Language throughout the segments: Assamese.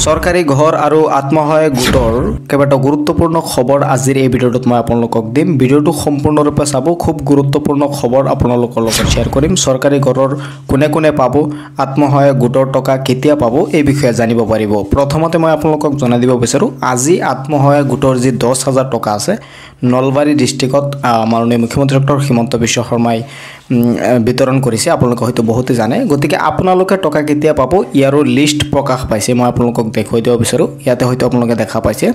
সৰকাৰি ঘৰ আৰু আত্মসহায়ক গোটৰ কেইবাটা গুৰুত্বপূৰ্ণ খবৰ আজিৰ এই ভিডিঅ'টোত মই আপোনালোকক দিম। ভিডিঅ'টো সম্পূৰ্ণৰূপে চাব, খুব গুৰুত্বপূৰ্ণ খবৰ আপোনালোকৰ লগত শ্বেয়াৰ কৰিম। সৰকাৰি ঘৰৰ কোনে কোনে পাব, আত্মসহায়ক গোটৰ টকা কেতিয়া পাব এই বিষয়ে জানিব পাৰিব। প্ৰথমতে মই আপোনালোকক জনাই দিব বিচাৰো, আজি আত্মসহায়ক গোটৰ যি 10,000 টকা আছে নলবাৰী ডিস্ট্ৰিক্টত মাননীয় মুখ্যমন্ত্ৰী ডক্টৰ হিমন্ত বিশ্ব শৰ্মাই বিতৰণ কৰিছে। আপোনালোকে হয়তো বহুতে জানে, গতিকে আপোনালোকে টকা কেতিয়া পাব ইয়াৰো লিষ্ট প্ৰকাশ পাইছে। মই আপোনালোকক দেখুৱাই দিব বিচাৰো। ইয়াতে হয়তো আপোনালোকে দেখা পাইছে,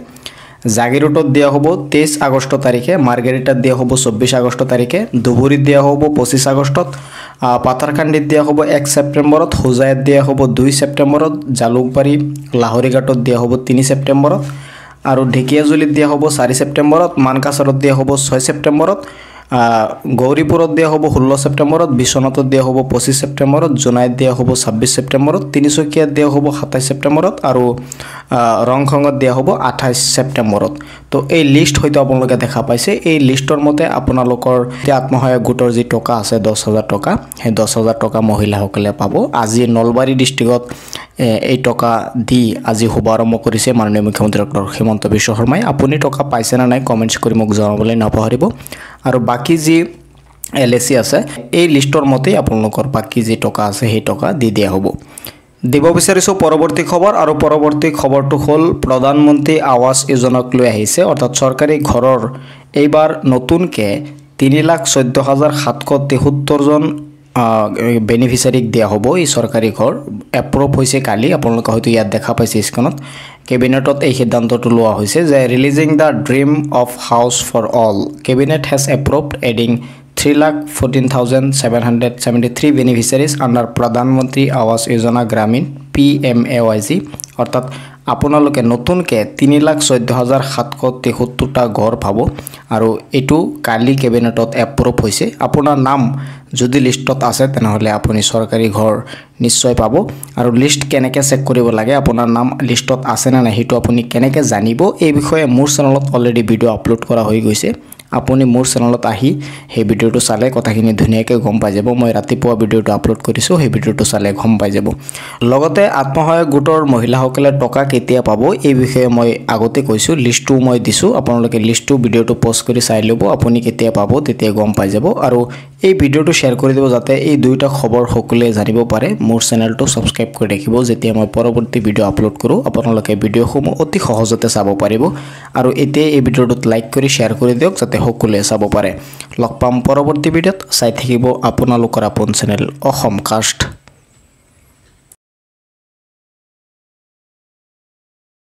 জাগিৰোডত দিয়া হ'ব 23 আগষ্ট তাৰিখে, মাৰ্গেৰিটাত দিয়া হ'ব 24 আগষ্ট তাৰিখে, ধুবুৰীত দিয়া হ'ব 25 আগষ্টত, পাথাৰকান্দিত দিয়া হ'ব 1 ছেপ্টেম্বৰত, হোজাইত দিয়া হ'ব 2 ছেপ্টেম্বৰত, জালুকবাৰী লাহৰীঘাটত দিয়া হ'ব 3 ছেপ্টেম্বৰত, আৰু ঢেকিয়াজুলিত দিয়া হ'ব 4 ছেপ্টেম্বৰত, মানকাছাৰত দিয়া হ'ব 6 ছেপ্টেম্বৰত, গৌৰীপুৰত দিয়া হ'ব 16 ছেপ্টেম্বৰত, বিশ্বনাথত দিয়া হ'ব 25 ছেপ্টেম্বৰত, জোনাইত দিয়া হ'ব 26 ছেপ্টেম্বৰত, তিনিচুকীয়াত দিয়া হ'ব 27 ছেপ্টেম্বৰত, আৰু ৰংখঙত দিয়া হ'ব 28 ছেপ্টেম্বৰত। তো এই লিষ্ট হয়তো আপোনালোকে দেখা পাইছে। এই লিষ্টৰ মতে আপোনালোকৰ যে আত্মসহায়ক গোটৰ যি টকা আছে 10,000 টকা, সেই 10,000 টকা মহিলাসকলে পাব। আজি নলবাৰী ডিষ্ট্ৰিক্টত এই টকা দি আজি শুভাৰম্ভ কৰিছে মাননীয় মুখ্যমন্ত্ৰী ডক্টৰ হিমন্ত বিশ্ব শৰ্মাই। আপুনি টকা পাইছে না নাই কমেণ্টছ কৰি মোক জনাবলৈ নাপাহৰিব। আৰু বাকী যি LAC আছে এই লিষ্টৰ মতেই আপোনালোকৰ বাকী যি টকা আছে সেই টকা দি দিয়া হ'ব। দিব বিচাৰিছোঁ পৰৱৰ্তী খবৰ, আৰু পৰৱৰ্তী খবৰটো হ'ল প্ৰধানমন্ত্ৰী আৱাস যোজনাক লৈ আহিছে। অৰ্থাৎ চৰকাৰী ঘৰৰ এইবাৰ নতুনকৈ 3,14,773 জন বেনিফিচিয়াৰীক দিয়া হ'ব। এই চৰকাৰী ঘৰ এপ্ৰুভ হৈছে কালি, আপোনালোকে হয়তো ইয়াত দেখা পাইছে স্ক্ৰীনত। কেবিনেটত এই সিদ্ধান্তটো লোৱা হৈছে যে releasing the dream of house for all, cabinet has approved adding 3,14,773 beneficiaries under Pradhan Mantri Awas Yojana Gramin PMAYG। অৰ্থাৎ আপোনালোকে নতুনকৈ 3,14,773টা ঘৰ পাব, আৰু এইটো কালি কেবিনেটত এপ্ৰুভ হৈছে। আপোনাৰ নাম যদি লিষ্টত আছে তেনেহ'লে আপুনি চৰকাৰী ঘৰ নিশ্চয় পাব। আৰু লিষ্ট কেনেকৈ চেক কৰিব লাগে, আপোনাৰ নাম লিষ্টত আছে নে নাই সেইটো আপুনি কেনেকৈ জানিব, এই বিষয়ে মোৰ চেনেলত অলৰেডি ভিডিঅ' আপলোড কৰা হৈ গৈছে। আপুনি মোৰ চেনেলত আহি সেই ভিডিঅ'টো চালে কথাখিনি ধুনীয়াকৈ গম পাই যাব। মই ৰাতিপুৱা ভিডিঅ'টো আপলোড কৰিছোঁ, সেই ভিডিঅ'টো চালে গম পাই যাব। লগতে আত্মসহায়ক গোটৰ মহিলাসকলে টকা কেতিয়া পাব এই বিষয়ে মই আগতে কৈছোঁ, লিষ্টটো মই দিছোঁ। আপোনালোকে লিষ্টটো ভিডিঅ'টো প'জ কৰি চাই ল'ব, আপুনি কেতিয়া পাব তেতিয়া গম পাই যাব। আৰু এই ভিডিঅ'টো শ্বেয়াৰ কৰি দিব যাতে এই দুয়োটা খবৰ সকলোৱে জানিব পাৰে। মোৰ চেনেলটো ছাবস্ক্ৰাইব কৰি ৰাখিব, যেতিয়া মই পৰৱৰ্তী ভিডিঅ' আপলোড কৰোঁ আপোনালোকে ভিডিঅ'সমূহ অতি সহজতে চাব পাৰিব। আৰু এতিয়াই এই ভিডিঅ'টোত লাইক কৰি শ্বেয়াৰ কৰি দিয়ক যাতে সকলোৱে চাব পাৰে। লগ পাম পৰৱৰ্তী ভিডিঅ'ত। চাই থাকিব আপোনালোকৰ আপোন চেনেল অসম কাষ্ট।